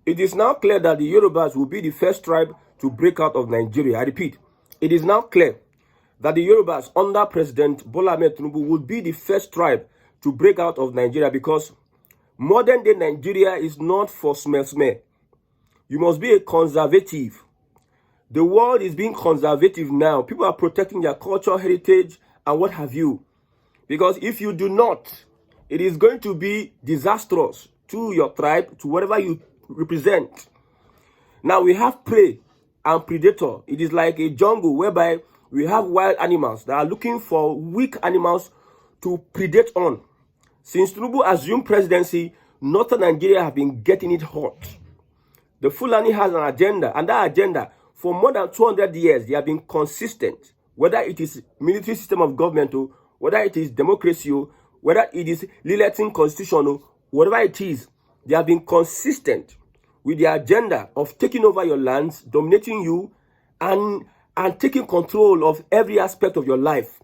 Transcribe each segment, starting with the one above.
It is now clear that the Yorubas will be the first tribe to break out of Nigeria. I repeat, it is now clear that the Yorubas under President Bola Ahmed Tinubu would be the first tribe to break out of Nigeria, because modern day Nigeria is not for smell. You must be a conservative. The world is being conservative now. People are protecting their culture, heritage, and what have you. Because if you do not, it is going to be disastrous to your tribe, to whatever you represent. Now we have prey and predator. It is like a jungle whereby we have wild animals that are looking for weak animals to predate on. Since Tinubu assumed presidency, northern Nigeria have been getting it hot. The Fulani has an agenda, and that agenda, for more than 200 years, they have been consistent. Whether it is military system of government, or whether it is democracy, or whether it is electing constitution, or whatever it is, they have been consistent with the agenda of taking over your lands, dominating you, and taking control of every aspect of your life.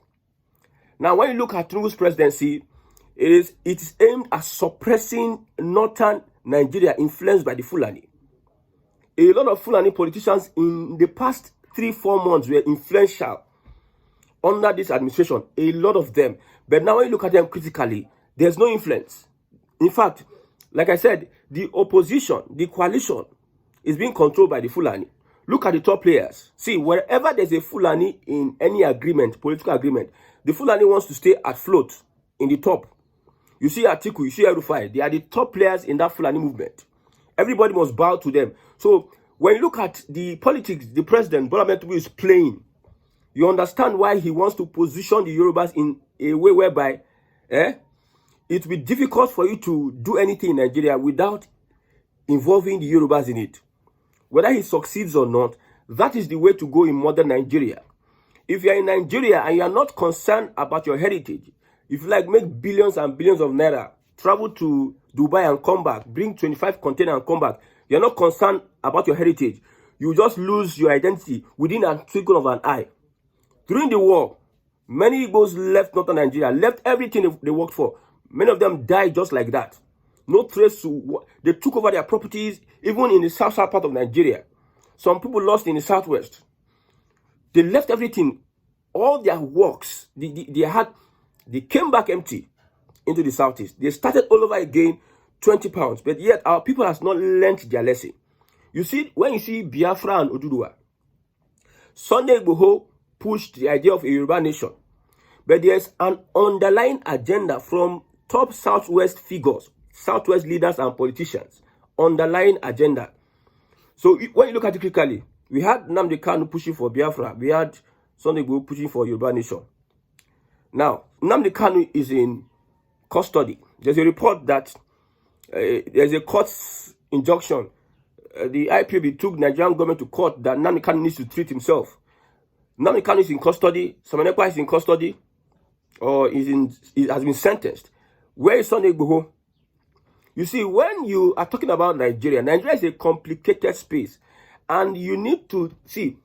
Now, when you look at Tinubu's presidency, it is aimed at suppressing northern Nigeria influenced by the Fulani. A lot of Fulani politicians in the past 3-4 months were influential under this administration, a lot of them. But now when you look at them critically, there's no influence. In fact, like I said, the opposition, the coalition, is being controlled by the Fulani. Look at the top players. See, wherever there's a Fulani in any agreement, political agreement, the Fulani wants to stay at float in the top. You see Atiku, you see Erufai, they are the top players in that Fulani movement. Everybody must bow to them. So when you look at the politics the president Bola Ahmed Tinubu is playing, you understand why he wants to position the Yorubas in a way whereby it will be difficult for you to do anything in Nigeria without involving the Yorubas in it. Whether he succeeds or not, that is the way to go in modern Nigeria. If you are in Nigeria and you are not concerned about your heritage, if you like make billions and billions of naira, travel to Dubai and come back, bring 25 containers and come back, you are not concerned about your heritage, you just lose your identity within a twinkle of an eye. During the war, many Igbos left northern Nigeria, left everything they worked for. Many of them died just like that. No trace to, they took over their properties, even in the south part of Nigeria. Some people lost in the southwest. They left everything, all their works, they came back empty into the southeast. They started all over again, 20 pounds. But yet our people has not learnt their lesson. You see, when you see Biafra and Oduduwa, Sunday Igboho pushed the idea of a Yoruba nation. But there's an underlying agenda from top southwest figures, southwest leaders and politicians, underlying agenda. So when you look at it critically, we had Nnamdi Kanu pushing for Biafra. We had Sunday Igboho pushing for Yoruba nation. Now, Nnamdi Kanu is in custody. There's a report that there's a court injunction. The IPOB took Nigerian government to court that Nnamdi Kanu needs to treat himself. Nnamdi Kanu is in custody. Samanekwa is in custody, or has been sentenced. Where is Sunday Igboho? You see, when you are talking about Nigeria, Nigeria is a complicated space, and you need to see,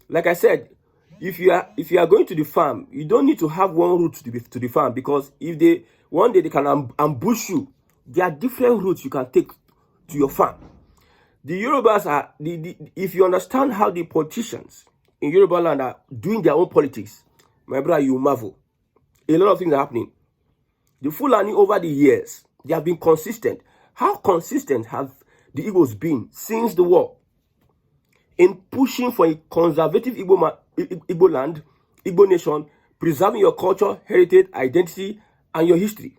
like I said, if you are going to the farm, you don't need to have one route to the farm, because if one day they can ambush you, there are different routes you can take to your farm. The Yorubas are if you understand how the politicians in Yoruba land are doing their own politics, my brother, you marvel. A lot of things are happening. The Fulani over the years, they have been consistent. How consistent have the Igbos been since the war in pushing for a conservative Igbo land, Igbo nation, preserving your culture, heritage, identity, and your history?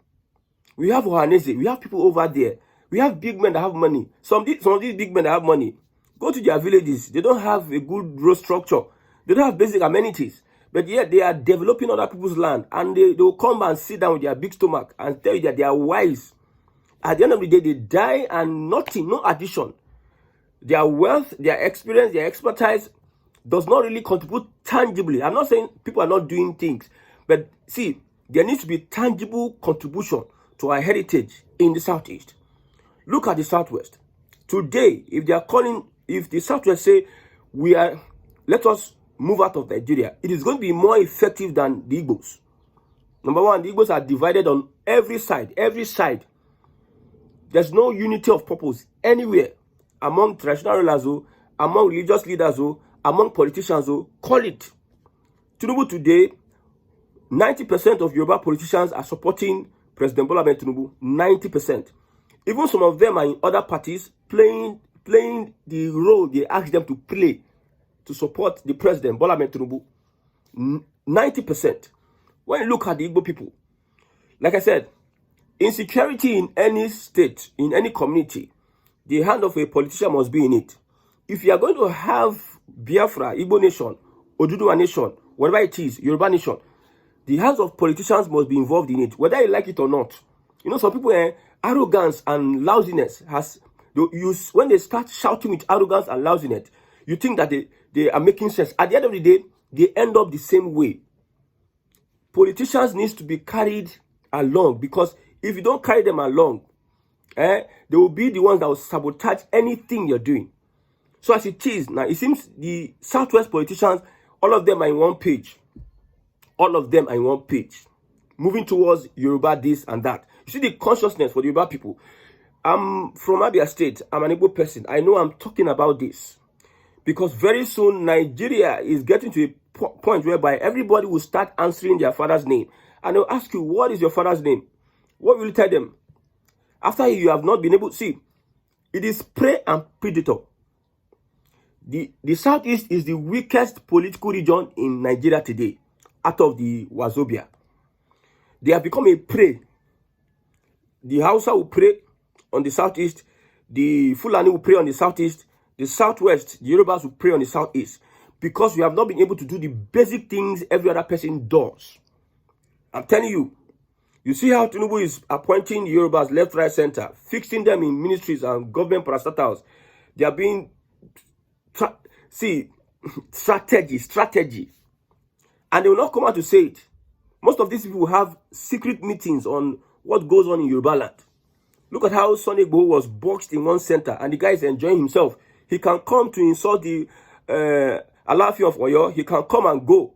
We have Ohanese, we have people over there. We have big men that have money. Some of these big men that have money, go to their villages. They don't have a good road structure. They don't have basic amenities. But yet they are developing other people's land. And they will come and sit down with their big stomach and tell you that they are wise. At the end of the day, they die and nothing, no addition. Their wealth, their experience, their expertise does not really contribute tangibly. I'm not saying people are not doing things. But see, there needs to be tangible contribution to our heritage in the Southeast. Look at the Southwest. Today, if the Southwest say, let us move out of Nigeria, it is going to be more effective than the Igbos. Number one, the Igbos are divided on every side. There's no unity of purpose anywhere. among traditional rulers, among religious leaders, among politicians, call it. Tinubu today, 90% of Yoruba politicians are supporting President Bola Ahmed Tinubu. 90%. Even some of them are in other parties playing the role they asked them to play to support the President Bola Ahmed Tinubu. 90%. When you look at the Igbo people, like I said, insecurity in any state, in any community, the hand of a politician must be in it. If you are going to have Biafra, Igbo nation, Oduduwa nation, whatever it is, Yoruba nation, the hands of politicians must be involved in it, whether you like it or not. You know, some people, arrogance and lousiness when they start shouting with arrogance and lousiness, you think that they are making sense. At the end of the day, they end up the same way. Politicians need to be carried along, because if you don't carry them along, they will be the ones that will sabotage anything you're doing. So as it is now, it seems the Southwest politicians, all of them are in one page. All of them are in one page, moving towards Yoruba this and that. You see the consciousness for the Yoruba people. I'm from Abia State. I'm an Igbo person. I know I'm talking about this because very soon Nigeria is getting to a point whereby everybody will start answering their father's name. And they'll ask you, what is your father's name? What will you tell them? After you have not been able to see, it is prey and predator. The Southeast is the weakest political region in Nigeria today, out of the Wazobia. They have become a prey. The Hausa will prey on the Southeast. The Fulani will prey on the Southeast. The Southwest, the Yorubas will prey on the Southeast. Because we have not been able to do the basic things every other person does. I'm telling you. You see how Tinubu is appointing the Yorubas left, right, center, fixing them in ministries and government parastatals. They are being, strategy. And they will not come out to say it. Most of these people will have secret meetings on what goes on in Yoruba land. Look at how Sonny Igboho was boxed in one center and the guy is enjoying himself. He can come to insult the Alaafin of Oyo. He can come and go.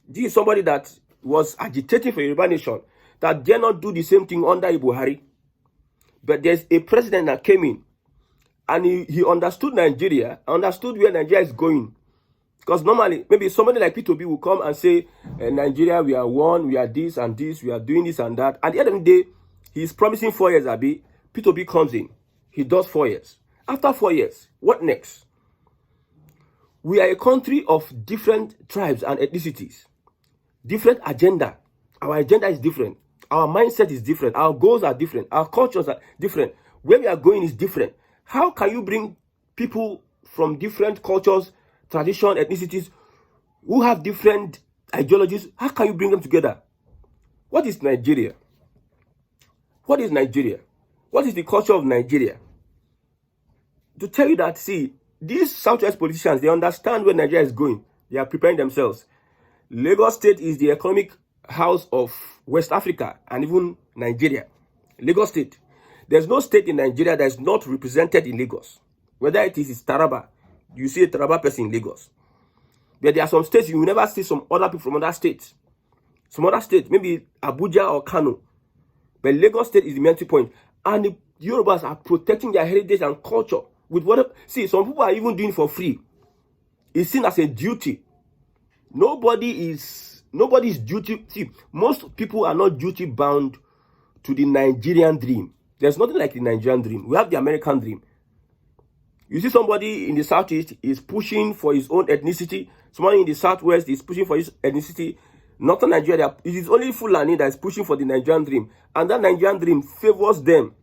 This is somebody that was agitating for Yoruba nation, that dare not do the same thing under Buhari. But there's a president that came in and he understood Nigeria, understood where Nigeria is going. Because normally, maybe somebody like P2B will come and say, Nigeria, we are one, we are this and this, we are doing this and that. At the end of the day, he's promising 4 years, Abi. P2B comes in. He does 4 years. After 4 years, what next? We are a country of different tribes and ethnicities. Different agenda. Our agenda is different. Our mindset is different. Our goals are different. Our cultures are different. Where we are going is different. How can you bring people from different cultures, tradition, ethnicities, who have different ideologies? How can you bring them together? What is Nigeria? What is Nigeria? What is the culture of Nigeria? To tell you that, see, these Southwest politicians, they understand where Nigeria is going. They are preparing themselves. Lagos State is the economic house of West Africa and even Nigeria. Lagos State. There's no state in Nigeria that is not represented in Lagos. Whether it is Taraba, you see a Taraba person in Lagos. But there are some states you will never see some other people from other states. Some other states, maybe Abuja or Kano. But Lagos State is the entry point. And the Yorubas are protecting their heritage and culture with whatever. See, some people are even doing it for free. It's seen as a duty. Nobody is duty. See, most people are not duty bound to the Nigerian dream. There's nothing like the Nigerian dream. We have the American dream. You see somebody in the Southeast is pushing for his own ethnicity. Somebody in the Southwest is pushing for his ethnicity. Not Nigeria. It is only Fulani that is pushing for the Nigerian dream. And that Nigerian dream favors them.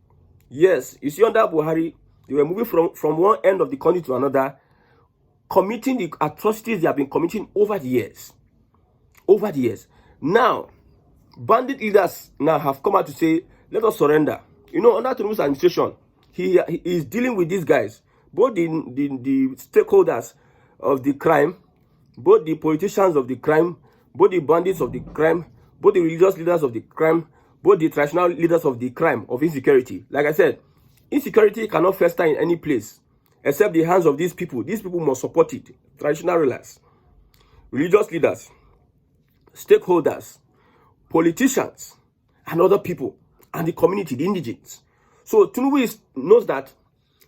Yes, you see under Buhari, they were moving from one end of the country to another, committing the atrocities they have been committing over the years. Over the years. Now, bandit leaders now have come out to say, let us surrender. You know, under Tinubu's administration, he is dealing with these guys, both the stakeholders of the crime, both the politicians of the crime, both the bandits of the crime, both the religious leaders of the crime, both the traditional leaders of the crime, of insecurity. Like I said, insecurity cannot fester in any place except the hands of these people. These people must support it. Traditional rulers, religious leaders, stakeholders, politicians, and other people, and the community, the indigents. So Tinubu knows that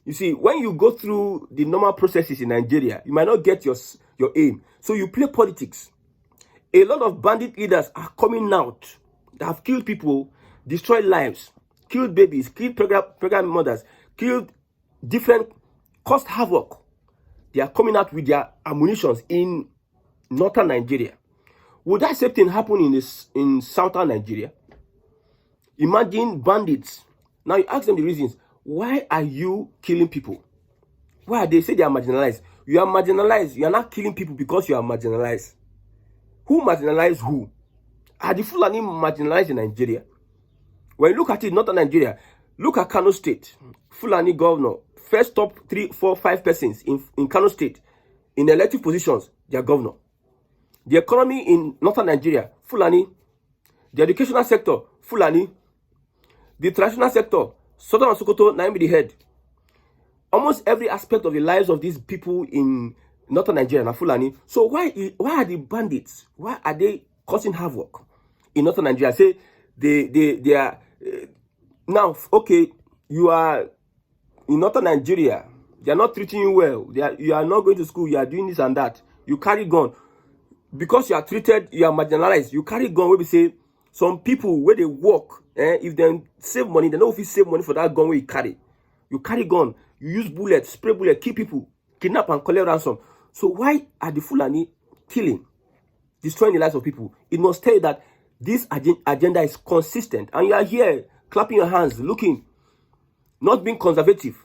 You see, when you go through the normal processes in Nigeria, you might not get your aim. So you play politics. A lot of bandit leaders are coming out that have killed people, destroyed lives, killed babies, killed pregnant mothers, killed different, caused havoc. They are coming out with their ammunitions in northern Nigeria. Would that same thing happen in southern Nigeria? Imagine bandits. Now you ask them the reasons. Why are you killing people? Why? They say they are marginalized. You are marginalized. You are not killing people because you are marginalized. Who marginalized who? Are the Fulani marginalized in Nigeria? When you look at it, northern Nigeria, look at Kano State. Fulani governor, first top 3, 4, 5 persons in Kano State in elective positions, they are governor. The economy in northern Nigeria, Fulani. The educational sector, Fulani. The traditional sector, Southern and Sokoto, Naimi the head. Almost every aspect of the lives of these people in northern Nigeria are Fulani. So why are the bandits? Why are they causing havoc in northern Nigeria? Say they are now okay. You are in northern Nigeria. They are not treating you well. You are not going to school. You are doing this and that. You carry gun because you are treated. You are marginalized. You carry gun. Where we say some people where they work. If they save money, they know if you save money for that gun where you carry. You carry gun, you use bullets, spray bullet, kill people, kidnap and collect ransom. So why are the Fulani killing, destroying the lives of people? It must tell you that this agenda is consistent. And you are here clapping your hands, looking, not being conservative,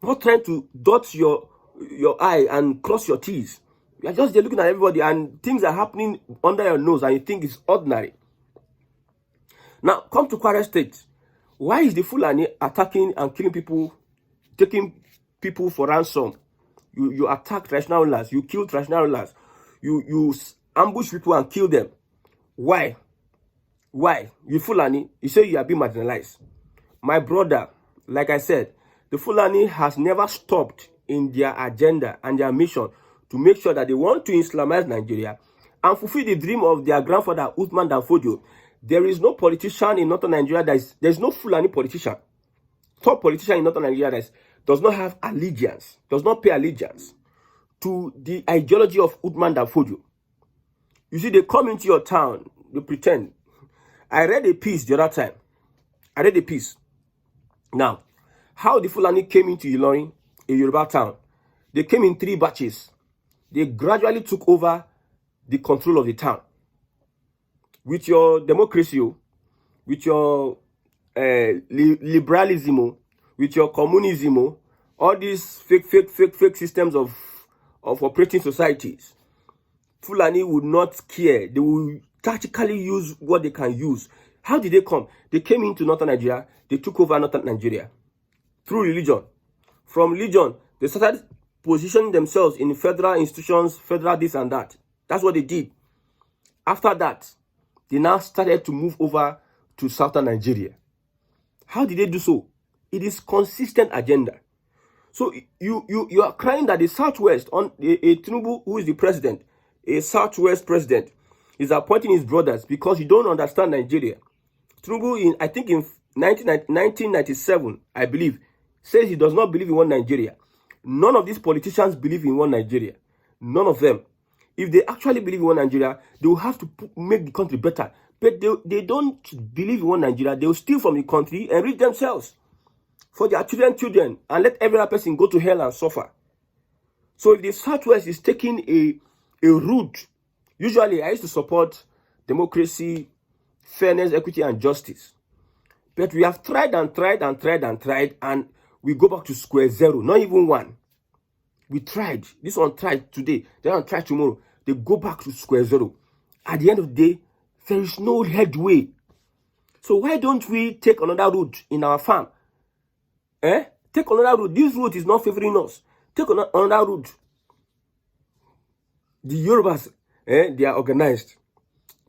not trying to dot your eye and cross your T's. You are just there looking at everybody and things are happening under your nose and you think it's ordinary. Now, come to Kwara State. Why is the Fulani attacking and killing people, taking people for ransom? You attack traditional rulers, you kill traditional rulers, you ambush people and kill them. Why? Why? You Fulani, you say you are being marginalized. My brother, like I said, the Fulani has never stopped in their agenda and their mission to make sure that they want to Islamize Nigeria and fulfill the dream of their grandfather, Uthman Danfodio. There is no politician in northern Nigeria there's no Fulani politician, top politician in northern Nigeria that does not have allegiance, does not pay allegiance to the ideology of Uthman Danfodio. You see, they come into your town, they pretend. I read a piece the other time. I read a piece. Now, how the Fulani came into Ilorin, a Yoruba town. They came in 3 batches. They gradually took over the control of the town. With your democracy, with your liberalism, with your communism, all these fake systems of operating societies, Fulani would not care. They will tactically use what they can use. How did they come? They came into northern Nigeria. They took over northern Nigeria through religion. From religion, they started positioning themselves in federal institutions, federal this and that. That's what they did. After that, they now started to move over to southern Nigeria. How did they do so? It is consistent agenda. So you are crying that the Southwest, on a Tinubu, who is the president, a Southwest president, is appointing his brothers because you don't understand Nigeria. Tinubu, I think in 1997, I believe, says he does not believe in one Nigeria. None of these politicians believe in one Nigeria. None of them. If they actually believe in one Nigeria, they will have to make the country better. But they don't believe in one Nigeria. They will steal from the country and reach themselves for their children, and let every other person go to hell and suffer. So if the Southwest is taking a route, usually I used to support democracy, fairness, equity, and justice. But we have tried and tried and tried and tried, and we go back to square zero, not even one. We tried. This one tried today. They don't try tomorrow. They go back to square zero. At the end of the day, there is no headway. So why don't we take another route in our farm? Take another route. This route is not favoring us. Take another route. The Yorubas, they are organized.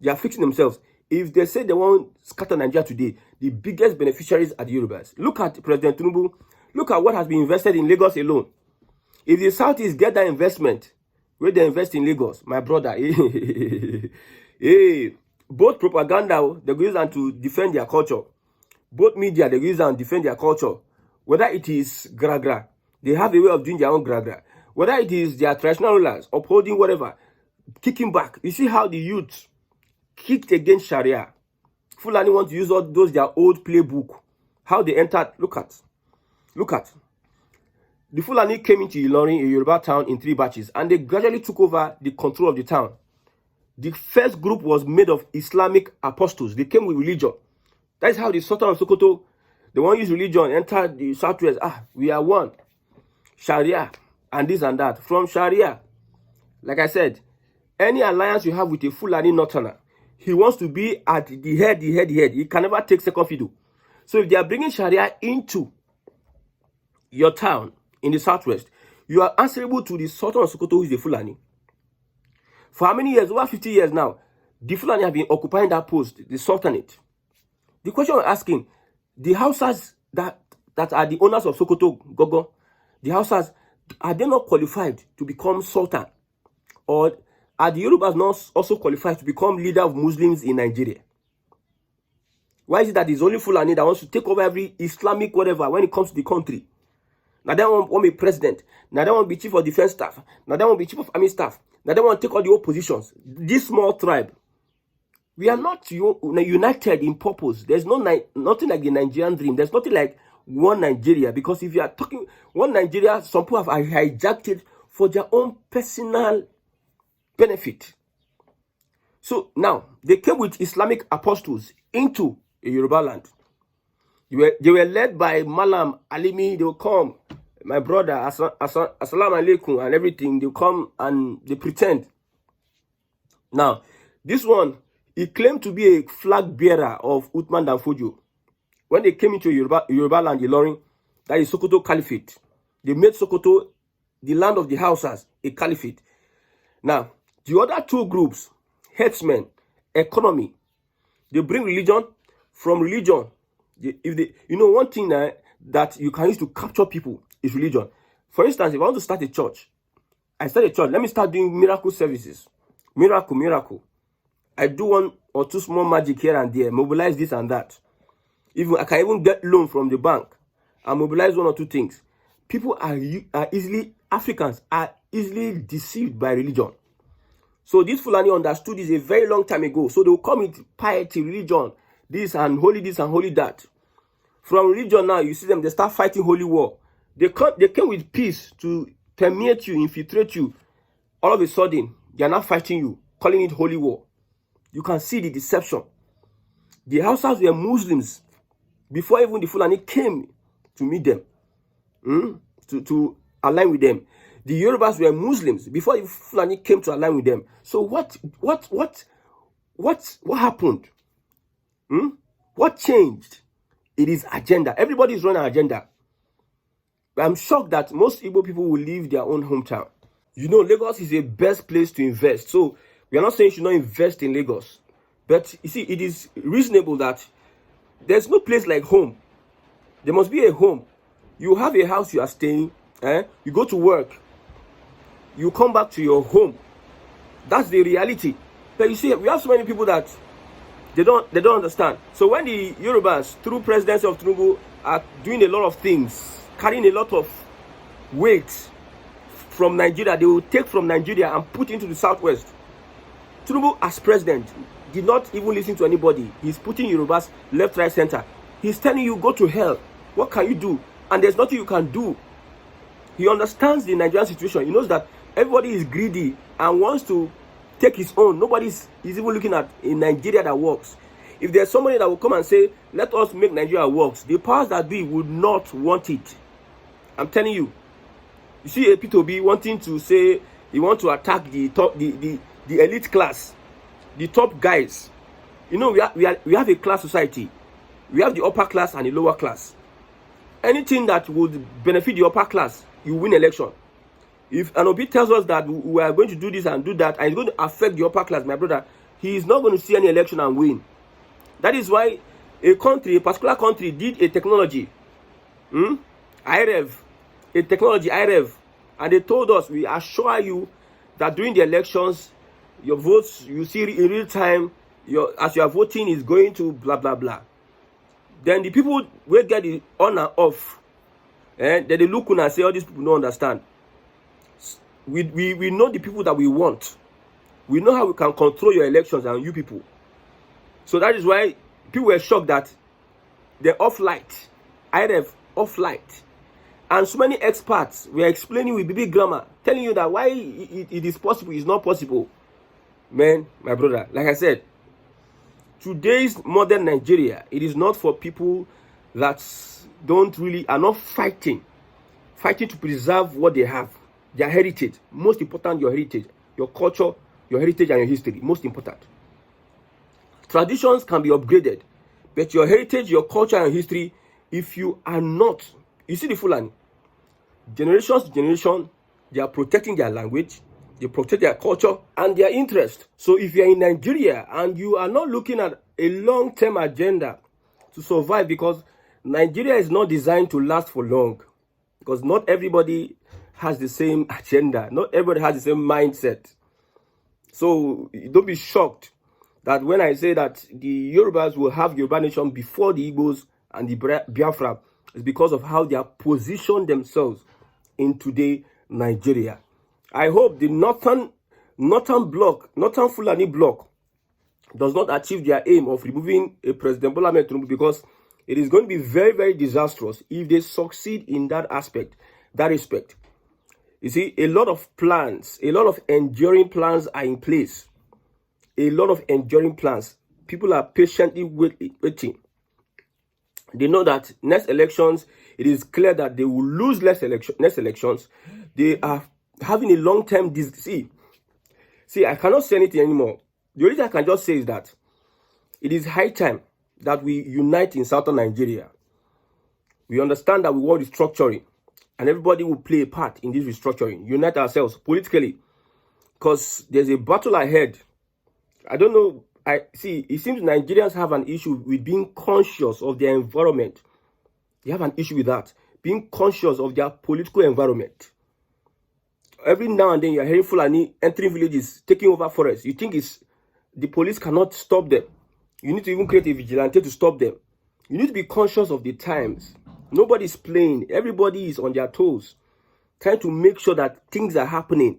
They are fixing themselves. If they say they want to scatter Nigeria today, the biggest beneficiaries are the Yorubas. Look at President Tinubu. Look at what has been invested in Lagos alone. If the Southeast get that investment, where they invest in Lagos, my brother, both propaganda, they go use them to defend their culture. Both media, they go use them to defend their culture. Whether it is gra-gra, They have a way of doing their own gragra. Whether it is their traditional rulers, upholding whatever, kicking back. You see how the youth kicked against Sharia. Fulani want to use all those their old playbook. How they entered. Look at. The Fulani came into Ilorin, a Yoruba town, in 3 batches, and they gradually took over the control of the town. The first group was made of Islamic apostles. They came with religion. That is how the Sultan of Sokoto, they want to use religion, enter the southwest. We are one. Sharia, and this and that. From Sharia, like I said, any alliance you have with a Fulani Northerner, he wants to be at the head. He can never take second fiddle. So if they are bringing Sharia into your town in the southwest, you are answerable to the Sultan of Sokoto, who is the Fulani. For how many years? Over 50 years now, the Fulani have been occupying that post, the Sultanate. The question I'm asking, the Hausas that are the owners of Sokoto, Gogo, the Hausas, are they not qualified to become Sultan? Or are the Yorubas not also qualified to become leader of Muslims in Nigeria? Why is it that it's only Fulani that wants to take over every Islamic whatever when it comes to the country? Now they want to be president. Now they want to be chief of defense staff. Now they want to be chief of army staff. Now they want to take all the oppositions. This small tribe, we are not united in purpose. There's nothing like the Nigerian dream. There's nothing like one Nigeria. Because if you are talking one Nigeria, some people have hijacked it for their own personal benefit. So now they came with Islamic apostles into a Yoruba land. They were led by Malam Alimi. They will come, my brother, Assalamu alaikum, and everything. They come and they pretend. Now, this one, he claimed to be a flag bearer of Uthman Danfodio. When they came into Yoruba land, Ilorin, that is Sokoto Caliphate. They made Sokoto, the land of the Hausas, a caliphate. Now, the other 2 groups, headsmen, economy, they bring religion. From religion, one thing that you can use to capture people is religion. For instance, if I want to start a church, let me start doing miracle services. Miracle. I do 1 or 2 small magic here and there, mobilize this and that. I can even get loan from the bank and mobilize 1 or 2 things. Africans are easily deceived by religion. So this Fulani understood this a very long time ago. So they will come with piety, religion, this and holy that. From religion now, you see them, they start fighting holy war. They came with peace to permeate you, infiltrate you. All of a sudden, they are not fighting you, calling it holy war. You can see the deception. The Hausas were Muslims before even the Fulani came to meet them, to align with them. The Yorubas were Muslims before the Fulani came to align with them. So what happened? What changed? It is agenda. Everybody is running an agenda. I'm shocked that most Igbo people will leave their own hometown. Lagos is the best place to invest. So we are not saying you should not invest in Lagos. But you see, it is reasonable that there's no place like home. There must be a home. You have a house you are staying. You go to work. You come back to your home. That's the reality. But you see, we have so many people that they don't understand. So when the Yorubas, through presidency of Tinubu, are doing a lot of things, carrying a lot of weight from Nigeria, they will take from Nigeria and put into the southwest. Tinubu, as president, did not even listen to anybody. He's putting Yorubas left, right, center. He's telling you, go to hell. What can you do? And there's nothing you can do. He understands the Nigerian situation. He knows that everybody is greedy and wants to take his own. Nobody is even looking at a Nigeria that works. If there's somebody that will come and say, let us make Nigeria works, the powers that be would not want it. I'm telling you. You see a P2B wanting to say he wants to attack the top, the elite class, the top guys. We have a class society. We have the upper class and the lower class. Anything that would benefit the upper class, you win election. If an OB tells us that we are going to do this and do that, and it's going to affect the upper class, my brother, he is not going to see any election and win. That is why a particular country did a technology, IREV, and they told us, we assure you that during the elections, your votes, you see in real time, as you are voting is going to blah, blah, blah. Then the people will get the on and off. And then they look and say, all these people don't understand. We know the people that we want. We know how we can control your elections and you people. So that is why people were shocked that they're off light. IRF off light. And so many experts were explaining with big grammar, telling you that why it is possible, it's not possible. Man, my brother, like I said, today's modern Nigeria, it is not for people that are not fighting to preserve what they have, their heritage. Most important, your heritage, your culture, your heritage and your history. Most important. Traditions can be upgraded, but your heritage, your culture and history, if you are not, you see the Fulani, generations to generation, they are protecting their language, they protect their culture and their interest. So if you are in Nigeria and you are not looking at a long-term agenda to survive, because Nigeria is not designed to last for long, because not everybody has the same agenda, not everybody has the same mindset. So don't be shocked that when I say that the Yorubas will have Yoruba nation before the Igbos and the Biafra, is because of how they have positioned themselves in today Nigeria. I hope the northern Fulani bloc does not achieve their aim of removing a President Bola Ahmed Tinubu, because it is going to be very, very disastrous if they succeed in that aspect, that respect. You see, a lot of plans, a lot of enduring plans are in place. A lot of enduring plans. People are patiently waiting. They know that next elections, it is clear that they will lose next elections. They are having a long-term See, I cannot say anything anymore. The only thing I can just say is that it is high time that we unite in southern Nigeria. We understand that we want restructuring, and everybody will play a part in this restructuring. Unite ourselves politically, because there's a battle ahead. I don't know. It seems Nigerians have an issue with being conscious of their environment. They have an issue with that. Being conscious of their political environment. Every now and then you're hearing Fulani entering villages, taking over forests. You think the police cannot stop them. You need to even create a vigilante to stop them. You need to be conscious of the times. Nobody's playing. Everybody is on their toes, trying to make sure that things are happening.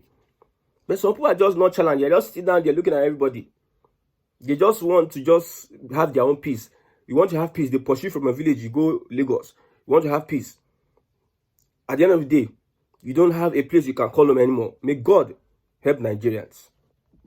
But some people are just not challenged. They're just sitting down, they're looking at everybody. They just want to have their own peace. You want to have peace, they pursue from a village, you go Lagos. You want to have peace. At the end of the day, you don't have a place you can call them anymore. May God help Nigerians.